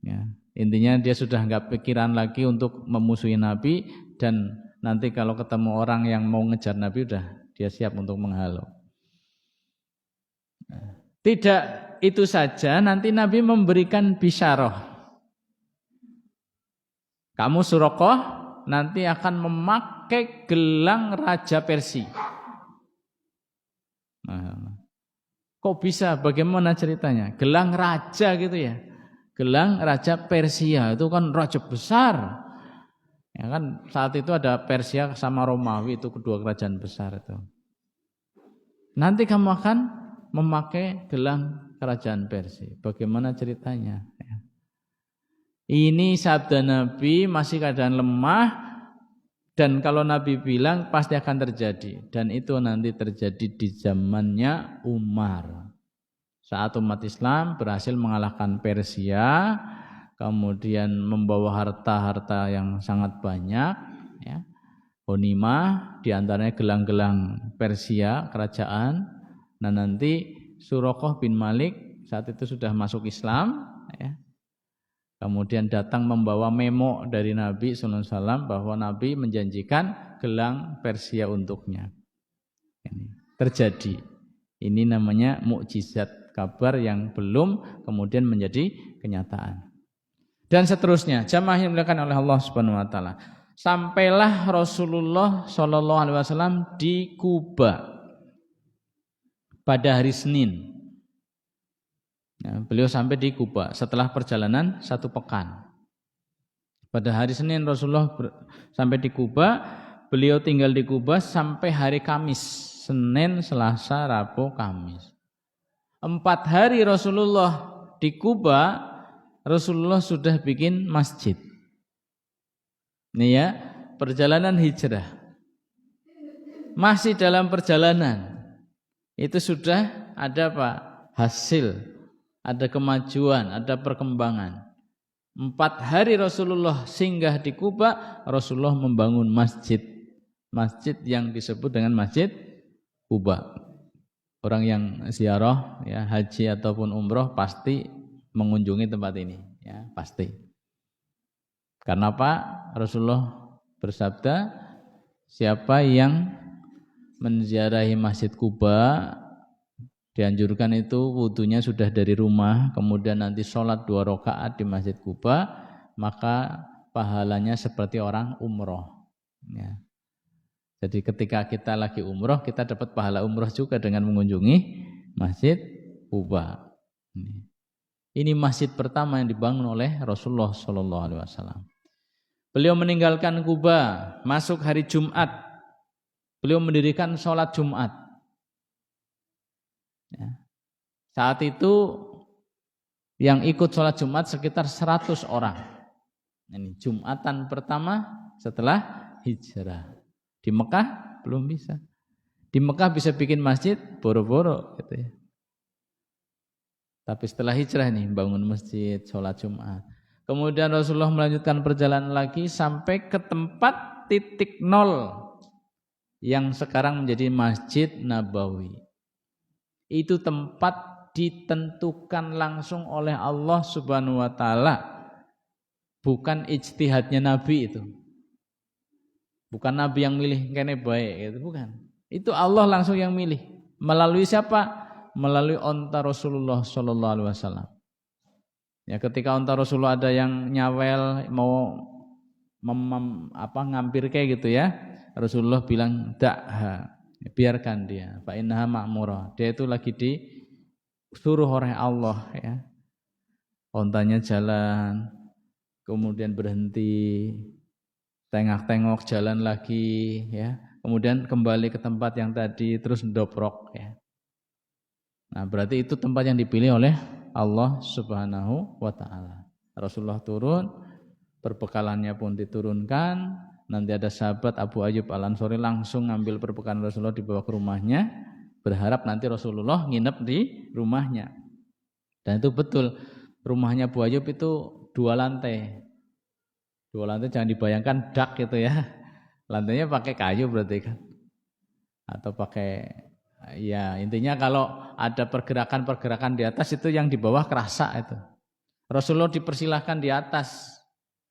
Ya. Intinya dia sudah nggak pikiran lagi untuk memusuhi Nabi. Dan nanti kalau ketemu orang yang mau ngejar Nabi, udah dia siap untuk menghalau. Tidak itu saja, nanti Nabi memberikan bisyarah. Kamu Suraqah nanti akan memakai gelang Raja Persia. Nah, kok bisa? Bagaimana ceritanya? Gelang raja gitu ya? Gelang Raja Persia itu kan raja besar. Ya kan saat itu ada Persia sama Romawi, itu kedua kerajaan besar itu. Nanti kamu akan memakai gelang kerajaan Persia. Bagaimana ceritanya? Ya. Ini sabda Nabi masih keadaan lemah, dan kalau Nabi bilang pasti akan terjadi, dan itu nanti terjadi di zamannya Umar. Saat umat Islam berhasil mengalahkan Persia, kemudian membawa harta-harta yang sangat banyak, ya. Ghanimah, diantaranya gelang-gelang Persia, kerajaan. Nah nanti Suraqah bin Malik saat itu sudah masuk Islam, ya. Kemudian datang membawa memo dari Nabi SAW bahwa Nabi menjanjikan gelang Persia untuknya. Ini terjadi. Ini namanya mukjizat, kabar yang belum kemudian menjadi kenyataan. Dan seterusnya, jamaah yang dimuliakan oleh Allah Subhanahu wa taala. Sampailah Rasulullah sallallahu alaihi wasallam di Kuba pada hari Senin. Ya, beliau sampai di Kuba setelah perjalanan 1 pekan. Pada hari Senin Rasulullah sampai di Kuba, beliau tinggal di Kuba sampai hari Kamis, Senin, Selasa, Rabu, Kamis. 4 hari Rasulullah di Kuba, Rasulullah sudah bikin masjid. Ini ya, perjalanan hijrah. Masih dalam perjalanan. Itu sudah ada apa? Hasil, ada kemajuan, ada perkembangan. 4 hari Rasulullah singgah di Kuba, Rasulullah membangun masjid. Masjid yang disebut dengan Masjid Kuba. Orang yang ziarah ya, haji ataupun umroh pasti mengunjungi tempat ini, ya pasti. Karena apa? Rasulullah bersabda, siapa yang menziarahi Masjid Kuba, dianjurkan itu wudunya sudah dari rumah, kemudian nanti sholat 2 rakaat di Masjid Kuba, maka pahalanya seperti orang umroh. Ya. Jadi ketika kita lagi umroh, kita dapat pahala umroh juga dengan mengunjungi Masjid Kuba. Ini masjid pertama yang dibangun oleh Rasulullah SAW. Beliau meninggalkan Kuba, masuk hari Jumat. Beliau mendirikan sholat Jumat. Ya. Saat itu yang ikut sholat Jumat sekitar 100 orang. Ini Jumatan pertama setelah hijrah. Di Mekah belum bisa. Di Mekah bisa bikin masjid boro-boro gitu ya. Tapi setelah hijrah nih bangun masjid, sholat Jumat. Kemudian Rasulullah melanjutkan perjalanan lagi sampai ke tempat titik nol yang sekarang menjadi Masjid Nabawi. Itu tempat ditentukan langsung oleh Allah Subhanahu wa taala. Bukan ijtihadnya Nabi itu. Bukan Nabi yang milih kene baik itu bukan. Itu Allah langsung yang milih. Melalui siapa? Melalui onta Rasulullah sallallahu alaihi wasallam. Ya, ketika onta Rasulullah ada yang nyawel mau ngampir kayak gitu ya, Rasulullah bilang dakha, biarkan dia, fa innaha ma'murah. Dia itu lagi disuruh oleh Allah ya. Ontanya jalan, kemudian berhenti, tengok-tengok jalan lagi ya. Kemudian kembali ke tempat yang tadi terus ndoprok ya. Nah, berarti itu tempat yang dipilih oleh Allah Subhanahu wa taala. Rasulullah turun, perbekalannya pun diturunkan. Nanti ada sahabat Abu Ayyub Al-Ansari langsung ngambil perbekalan Rasulullah dibawa ke rumahnya, berharap nanti Rasulullah nginep di rumahnya. Dan itu betul, rumahnya Abu Ayyub itu 2 lantai. 2 lantai jangan dibayangkan dak gitu ya. Lantainya pakai kayu berarti kan. Atau pakai, ya intinya kalau ada pergerakan-pergerakan di atas itu yang di bawah kerasa itu. Rasulullah dipersilahkan di atas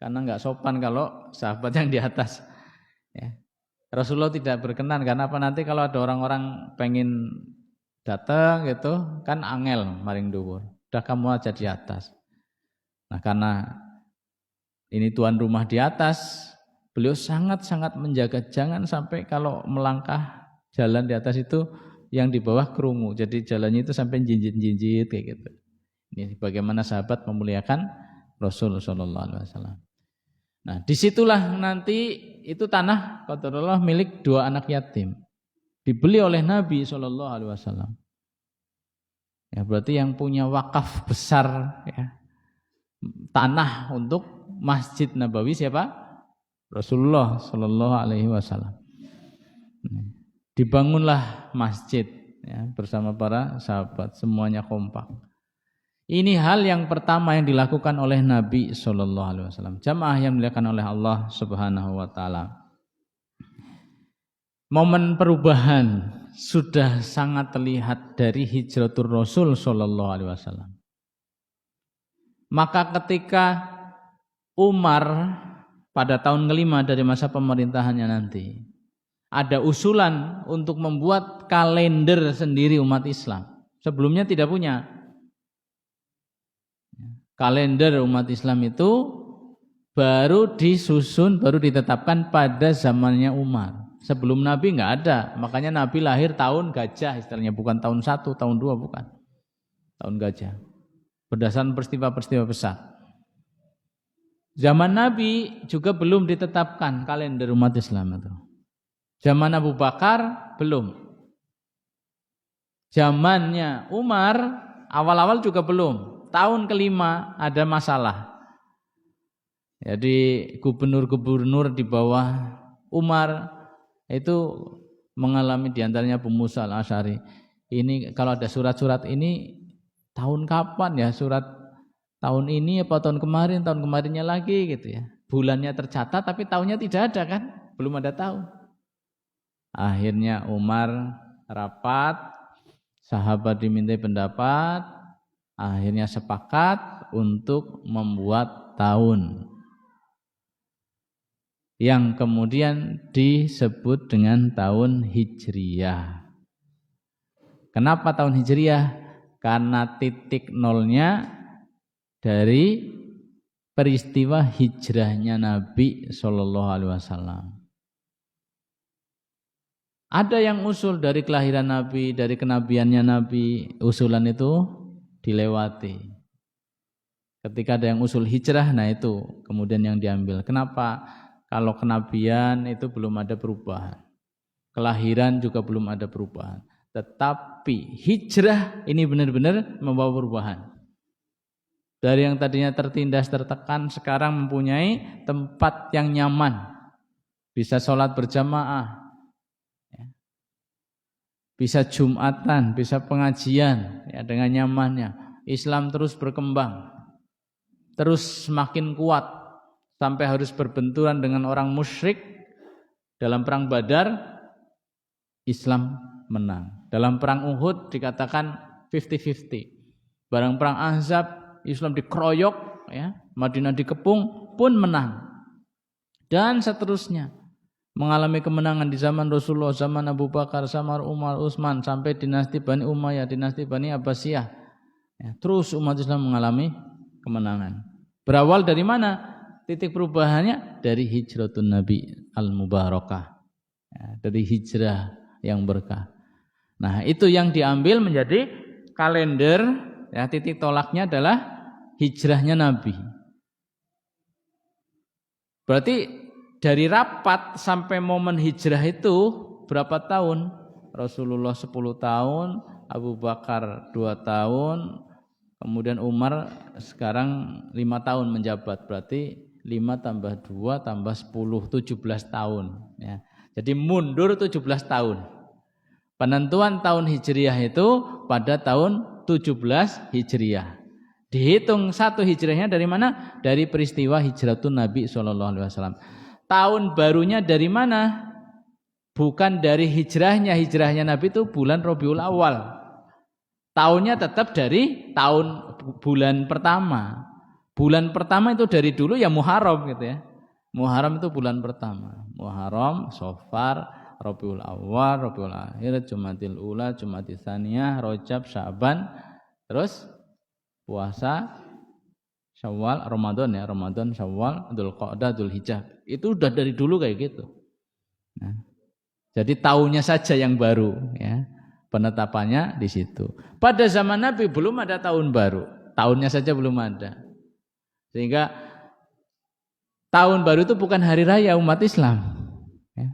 karena enggak sopan kalau sahabat yang di atas. Ya. Rasulullah tidak berkenan karena apa, nanti kalau ada orang-orang pengen datang gitu kan angel maring dhuwur. Udah kamu aja di atas. Nah, karena ini tuan rumah di atas, beliau sangat-sangat menjaga jangan sampai kalau melangkah jalan di atas itu yang di bawah kerungu. Jadi jalannya itu sampai jinjit-jinjit kayak gitu. Ini bagaimana sahabat memuliakan Rasul sallallahu alaihi wasallam. Nah, disitulah nanti itu tanah qadarullah milik 2 anak yatim. Dibeli oleh Nabi sallallahu alaihi wasallam. Ya, berarti yang punya wakaf besar ya, tanah untuk Masjid Nabawi siapa? Rasulullah sallallahu alaihi wasallam. Dibangunlah masjid ya, bersama para sahabat, semuanya kompak. Ini hal yang pertama yang dilakukan oleh Nabi sallallahu alaihi wasallam. Jamaah yang dilakukan oleh Allah Subhanahu wa taala. Momen perubahan sudah sangat terlihat dari hijratul Rasul sallallahu alaihi wasallam. Maka ketika Umar pada tahun kelima dari masa pemerintahannya nanti, ada usulan untuk membuat kalender sendiri umat Islam. Sebelumnya tidak punya. Kalender umat Islam itu baru disusun, baru ditetapkan pada zamannya Umar. Sebelum Nabi enggak ada. Makanya Nabi lahir tahun gajah istilahnya, bukan tahun 1, tahun 2 bukan. Tahun gajah. Berdasarkan peristiwa-peristiwa besar. Zaman Nabi juga belum ditetapkan kalender umat Islam itu. Zaman Abu Bakar belum. Zamannya Umar awal-awal juga belum. Tahun kelima ada masalah. Jadi gubernur-gubernur di bawah Umar itu mengalami, diantaranya Abu Musa Al-Asy'ari. Ini kalau ada surat-surat ini tahun kapan ya, surat tahun ini apa tahun kemarinnya lagi gitu ya. Bulannya tercatat tapi tahunnya tidak ada kan, belum ada tahun. Akhirnya Umar rapat, sahabat dimintai pendapat, akhirnya sepakat untuk membuat tahun. yang kemudian disebut dengan tahun Hijriyah. Kenapa tahun Hijriyah? Karena titik nolnya dari peristiwa hijrahnya Nabi Shallallahu Alaihi Wasallam. Ada yang usul dari kelahiran Nabi, dari kenabiannya Nabi, usulan itu dilewati. Ketika ada yang usul hijrah, nah itu kemudian yang diambil. Kenapa? Kalau kenabian itu belum ada perubahan. Kelahiran juga belum ada perubahan. Tetapi hijrah ini benar-benar membawa perubahan. Dari yang tadinya tertindas, tertekan, sekarang mempunyai tempat yang nyaman. Bisa sholat berjamaah. Bisa Jumatan, bisa pengajian ya, dengan nyamannya. Islam terus berkembang, terus semakin kuat sampai harus berbenturan dengan orang musyrik. Dalam perang Badar Islam menang. Dalam perang Uhud dikatakan 50-50. Barang perang Ahzab Islam dikeroyok ya, Madinah dikepung pun menang. Dan seterusnya. Mengalami kemenangan di zaman Rasulullah, zaman Abu Bakar, zaman Umar, Utsman, sampai dinasti Bani Umayyah, dinasti Bani Abbasiyah. Ya, terus umat Islam mengalami kemenangan. Berawal dari mana? Titik perubahannya dari hijratun Nabi al-Mubarakah. Ya, dari hijrah yang berkah. Nah, itu yang diambil menjadi kalender, ya, titik tolaknya adalah hijrahnya Nabi. Berarti dari rapat sampai momen hijrah itu berapa tahun? Rasulullah 10 tahun, Abu Bakar 2 tahun, kemudian Umar sekarang 5 tahun menjabat. Berarti 5 tambah 2 tambah 10, 17 tahun. Ya. Jadi mundur 17 tahun. Penentuan tahun Hijriah itu pada tahun 17 Hijriah. Dihitung satu hijrahnya dari mana? Dari peristiwa hijratun Nabi SAW. Tahun barunya dari mana? Bukan dari hijrahnya. Hijrahnya Nabi itu bulan Rabiul Awal. Tahunnya tetap dari tahun bulan pertama. Bulan pertama itu dari dulu ya Muharram gitu ya. Muharram itu bulan pertama. Muharram, Safar, Rabiul Awal, Rabiul Akhir, Jumadil Ula, Jumadil Tsaniyah, Rajab, Sya'ban, terus puasa Syawal, Ramadan ya, Ramadan, Syawal, Dzulqa'dah, Dzulhijjah. Itu udah dari dulu kayak gitu. Nah, jadi tahunnya saja yang baru ya. Penetapannya di situ. Pada zaman Nabi belum ada tahun baru. Tahunnya saja belum ada. Sehingga tahun baru itu bukan hari raya umat Islam. Ya.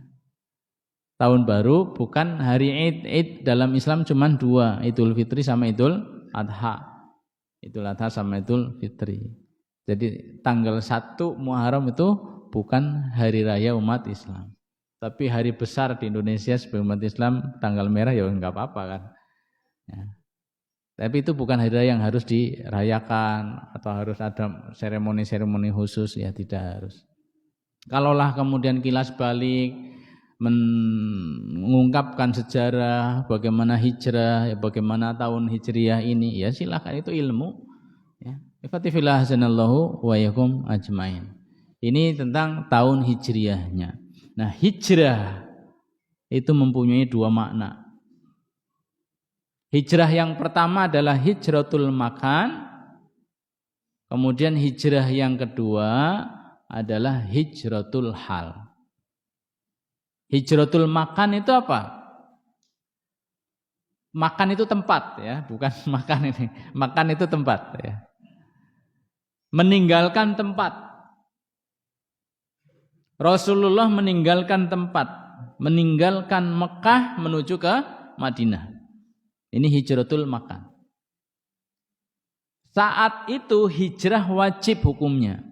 Tahun baru bukan hari Id. Id dalam Islam cuma 2, Idul Fitri sama Idul Adha. Idul Adha sama Idul Fitri. Jadi tanggal 1 Muharram itu bukan hari raya umat Islam. Tapi hari besar di Indonesia sebagai umat Islam, tanggal merah ya enggak apa-apa kan. Ya. Tapi itu bukan hari raya yang harus dirayakan atau harus ada seremoni-seremoni khusus, ya tidak harus. Kalaulah kemudian kilas balik mengungkapkan sejarah bagaimana hijrah, ya bagaimana tahun hijriah ini, ya silakan, itu ilmu. Ya. Ifatifillah hasanallahu wa yakum ajmain. Ini tentang tahun hijriahnya. Nah, hijrah itu mempunyai 2 makna. Hijrah yang pertama adalah hijratul makan. Kemudian hijrah yang kedua adalah hijratul hal. Hijratul makan itu apa? Makan itu tempat ya, bukan makan ini. Makan itu tempat ya. Meninggalkan tempat. Rasulullah meninggalkan tempat, meninggalkan Mekah menuju ke Madinah. Ini hijratul makan. Saat itu hijrah wajib hukumnya.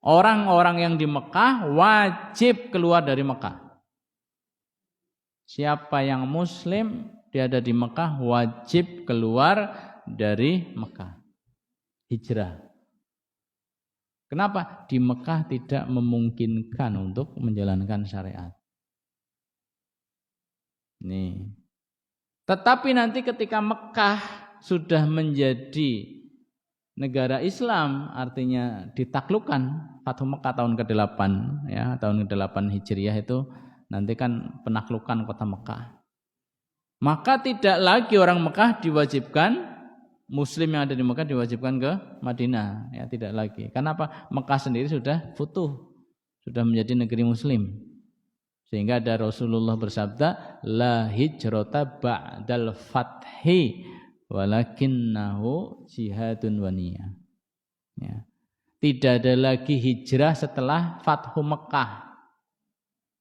Orang-orang yang di Mekah wajib keluar dari Mekah. Siapa yang muslim, dia ada di Mekah, wajib keluar dari Mekah. Hijrah. Kenapa? Di Mekah tidak memungkinkan untuk menjalankan syariat. Nih. Tetapi nanti ketika Mekah sudah menjadi negara Islam, artinya ditaklukkan, Fathu Mekah tahun ke-8 ya, tahun ke-8 Hijriah itu nanti kan penaklukan kota Mekah. Maka tidak lagi orang Mekah diwajibkan, muslim yang ada di Mekah diwajibkan ke Madinah, ya tidak lagi. Karena apa? Mekah sendiri sudah futuh, sudah menjadi negeri muslim. Sehingga ada Rasulullah bersabda, la hijrata ba'dal fathi walakinnahu jihadun wa niyah. Ya. Tidak ada lagi hijrah setelah Fathu Mekah.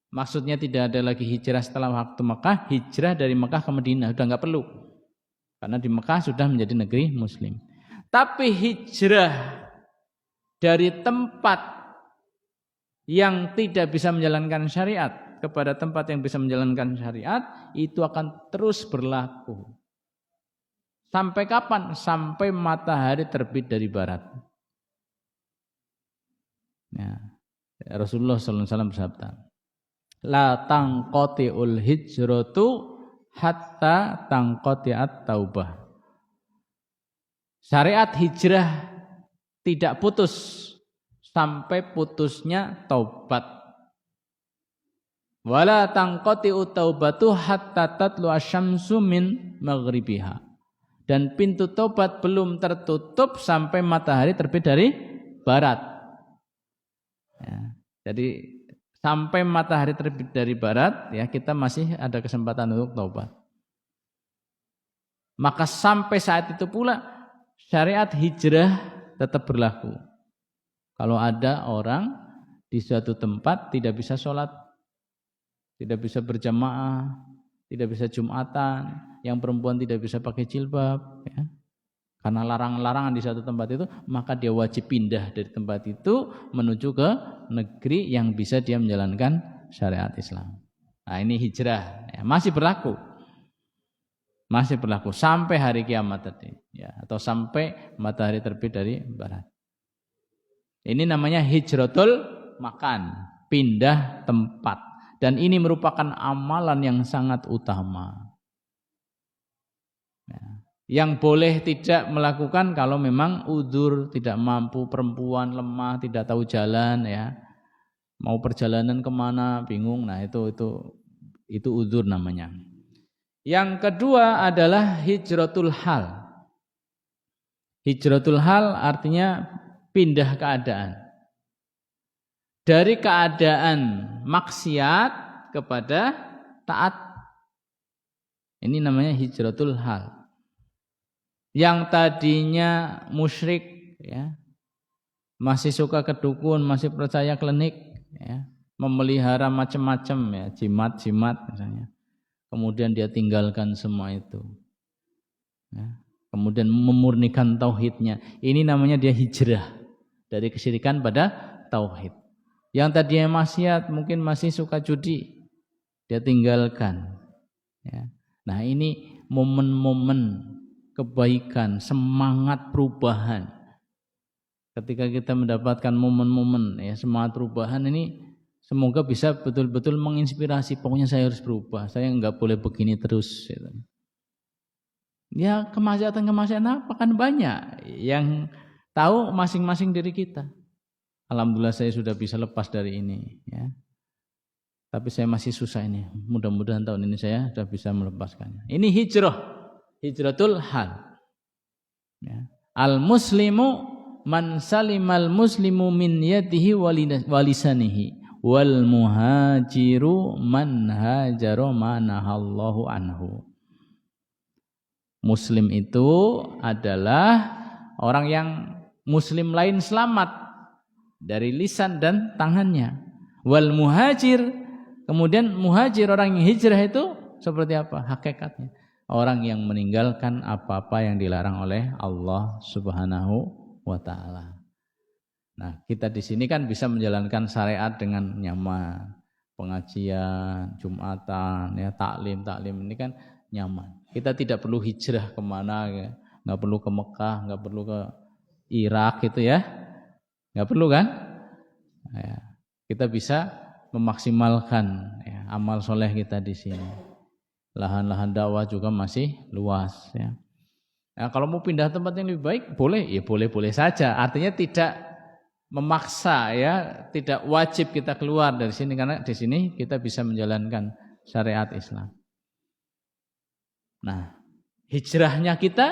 Maksudnya tidak ada lagi hijrah setelah waktu Mekah, hijrah dari Mekah ke Madinah sudah enggak perlu. Karena di Mekah sudah menjadi negeri muslim. Tapi hijrah dari tempat yang tidak bisa menjalankan syariat kepada tempat yang bisa menjalankan syariat itu akan terus berlaku. Sampai kapan? Sampai matahari terbit dari barat. Ya. Rasulullah SAW bersabda, la tangqati'ul hijratu hatta tangqati'at taubah. Syariat hijrah tidak putus sampai putusnya taubat. Wala tangqati'ut taubatu hatta tatlu asyamsu min maghribiha. Dan pintu taubat belum tertutup sampai matahari terbit dari barat. Ya, jadi sampai matahari terbit dari barat ya kita masih ada kesempatan untuk taubat. Maka sampai saat itu pula syariat hijrah tetap berlaku. Kalau ada orang di suatu tempat tidak bisa sholat, tidak bisa berjamaah, tidak bisa jumatan, yang perempuan tidak bisa pakai jilbab ya. Karena larangan-larangan di satu tempat itu, maka dia wajib pindah dari tempat itu menuju ke negeri yang bisa dia menjalankan syariat Islam. Nah ini hijrah, ya, masih berlaku sampai hari kiamat tadi, ya, atau sampai matahari terbit dari barat. Ini namanya hijratul makan, pindah tempat, dan ini merupakan amalan yang sangat utama. Ya. Yang boleh tidak melakukan kalau memang udzur, tidak mampu, perempuan lemah, tidak tahu jalan ya. Mau perjalanan kemana bingung. Nah, itu udzur namanya. Yang kedua adalah hijratul hal. Hijratul hal artinya pindah keadaan. Dari keadaan maksiat kepada taat. Ini namanya hijratul hal. Yang tadinya musyrik ya, masih suka kedukun, masih percaya klinik ya, memelihara macam-macam ya, jimat misalnya. Kemudian dia tinggalkan semua itu. Ya. Kemudian memurnikan tauhidnya. Ini namanya dia hijrah dari kesyirikan pada tauhid. Yang tadinya maksiat, mungkin masih suka judi, dia tinggalkan. Ya. Nah, ini momen-momen kebaikan, semangat perubahan. Ketika kita mendapatkan momen-momen ya semangat perubahan ini, semoga bisa betul-betul menginspirasi. Pokoknya saya harus berubah, saya enggak boleh begini terus. Ya kemaksiatan apa kan banyak yang tahu masing-masing diri kita. Alhamdulillah saya sudah bisa lepas dari ini. Ya. Tapi saya masih susah ini. Mudah-mudahan tahun ini saya sudah bisa melepaskannya. Ini hijrah. Hijratul hal. Ya. Al-muslimu man salimal muslimu min yadihi walisanihi wal muhajiru man hajara manahallahu anhu. Muslim itu adalah orang yang muslim lain selamat dari lisan dan tangannya. Wal muhajir, kemudian muhajir orang yang hijrah itu seperti apa hakikatnya? Orang yang meninggalkan apa-apa yang dilarang oleh Allah Subhanahu wa taala. Nah, kita di sini kan bisa menjalankan syariat dengan nyaman. Pengajian, Jumatan, ya taklim ini kan nyaman. Kita tidak perlu hijrah kemana, ya. Nggak perlu ke Mekah, nggak perlu ke Irak gitu ya. Nggak perlu kan? Ya, kita bisa memaksimalkan ya, amal soleh kita di sini. Lahan-lahan dakwah juga masih luas ya. Nah, kalau mau pindah tempat yang lebih baik boleh, ya boleh-boleh saja. Artinya tidak memaksa ya, tidak wajib kita keluar dari sini karena di sini kita bisa menjalankan syariat Islam. Nah, hijrahnya kita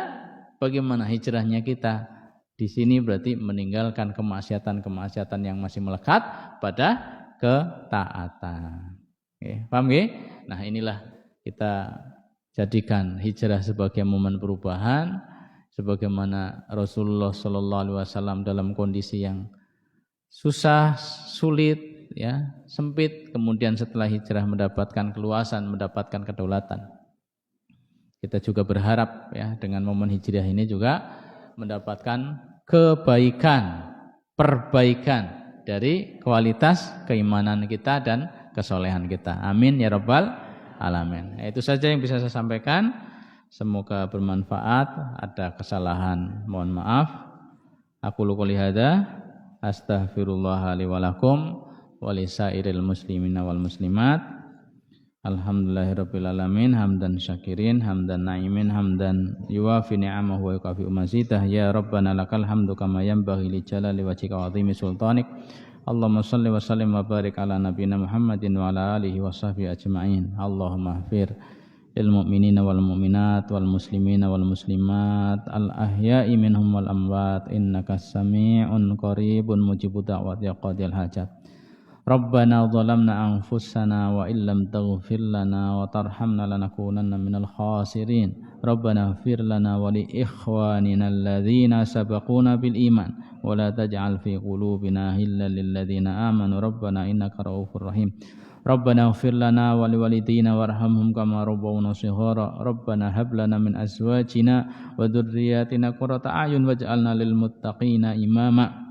bagaimana? Hijrahnya kita di sini berarti meninggalkan kemaksiatan-kemaksiatan yang masih melekat pada ketaatan. Oke, paham nggih? Nah, inilah kita jadikan hijrah sebagai momen perubahan, sebagaimana Rasulullah Shallallahu Alaihi Wasallam dalam kondisi yang susah, sulit, ya, sempit, kemudian setelah hijrah mendapatkan keluasan, mendapatkan kedaulatan. Kita juga berharap ya dengan momen hijrah ini juga mendapatkan kebaikan, perbaikan dari kualitas keimanan kita dan kesolehan kita. Amin ya rabbal alamin. Itu saja yang bisa saya sampaikan. Semoga bermanfaat. Ada kesalahan, mohon maaf. Aku qouli hadza, astaghfirullah li wa lakum wa lisairil muslimina wal muslimat. Alhamdulillahirabbil alamin, hamdan syakirin, hamdan naimin, hamdan yuwafi ni'amahu wa yukafi mazidah. Ya rabbana lakal hamdu kama yanbaghi li jalali wajhika wa 'azimi sultanik. Allahumma shalli wa sallim wa barik ala nabiyyina Muhammadin wa ala alihi wa sahbihi ajma'in. Allahumma ighfir lil mu'minina wal mu'minat wal muslimina wal muslimat al ahya'i minhum wal amwat innaka sami'un qaribun mujibud da'wat ya qadiyal hajat. Rabbana zalamna anfusana wa illam taghfir lana wa tarhamna lanakunanna minal khasirin. Rabbana ighfir lana wa li ikhwanina alladhina sabaquna bil iman wa la taj'al fi qulubina ghillan lil ladzina amanu rabbana innaka ra'ufur rahim. Rabbana ighfir lana wa liwalidina warhamhum kama rabbawna shighara. Rabbana hab lana min azwajina wa dhurriyyatina qurrata a'yun waj'alna lil muttaqina imama.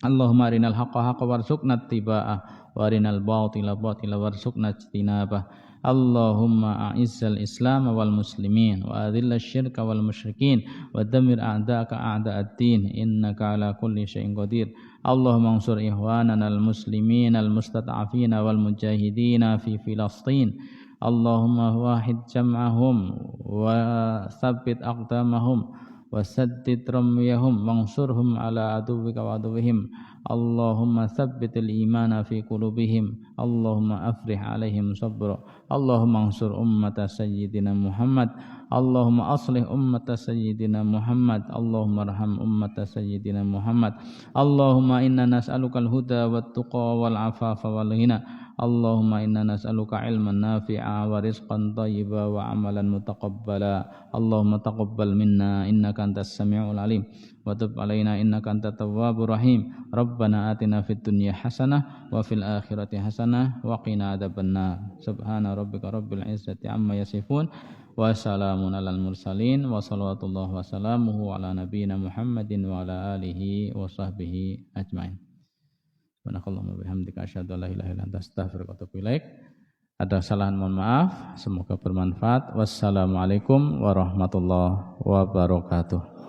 Allahumma arinal haqqa haqqa warzuqna ittiba'ah wa arinal batila batila warzuqna ijtinabah. Allahumma a'izzal islam wal muslimin wa adhillash syirka wal musyrikin wa dammir a'da'aka a'da'ad-din innaka ala kulli syai'in qadir. Allahumma ansur ikhwanana al muslimin al mustata'afina wal mujahidina fi Filastin. Allahumma wahid jam'ahum wa tsabbit aqdamahum wasaddid ramyahum wansurhum ala aduwwika wa aduwwihim. Allahumma tsabbitil imana fi qulubihim. Allahumma afrih alaihim sabra. Allahumma ansur ummata sayyidina Muhammad. Allahumma aslih ummata sayyidina Muhammad. Allahumma arham ummata sayyidina Muhammad. Allahumma inna nas'alukal huda wat tuqa wal afafa wal ghina. Allahumma inna nas'aluka ilman nafi'a wa rizqan thayyiba wa amalan mutaqabbala. Allahumma taqabbal minna innaka antas sami'ul alim wa tub alaina innaka antat tawwabur rahim. Rabbana atina fid dunya hasanah wa fil akhirati hasanah wa qina adzabannar. Subhana rabbika rabbil izzati amma yasifun wa salamun alal mursalin wa salawatullah wa salamuhu ala nabiyyina Muhammadin wa ala alihi wa sahbihi ajmain. Subhanakallahumma bihamdika asyhadu an la ilaha illa anta astaghfiruka wa atubu ilaik. Ada kesalahan mohon maaf, semoga bermanfaat. Wassalamualaikum warahmatullahi wabarakatuh.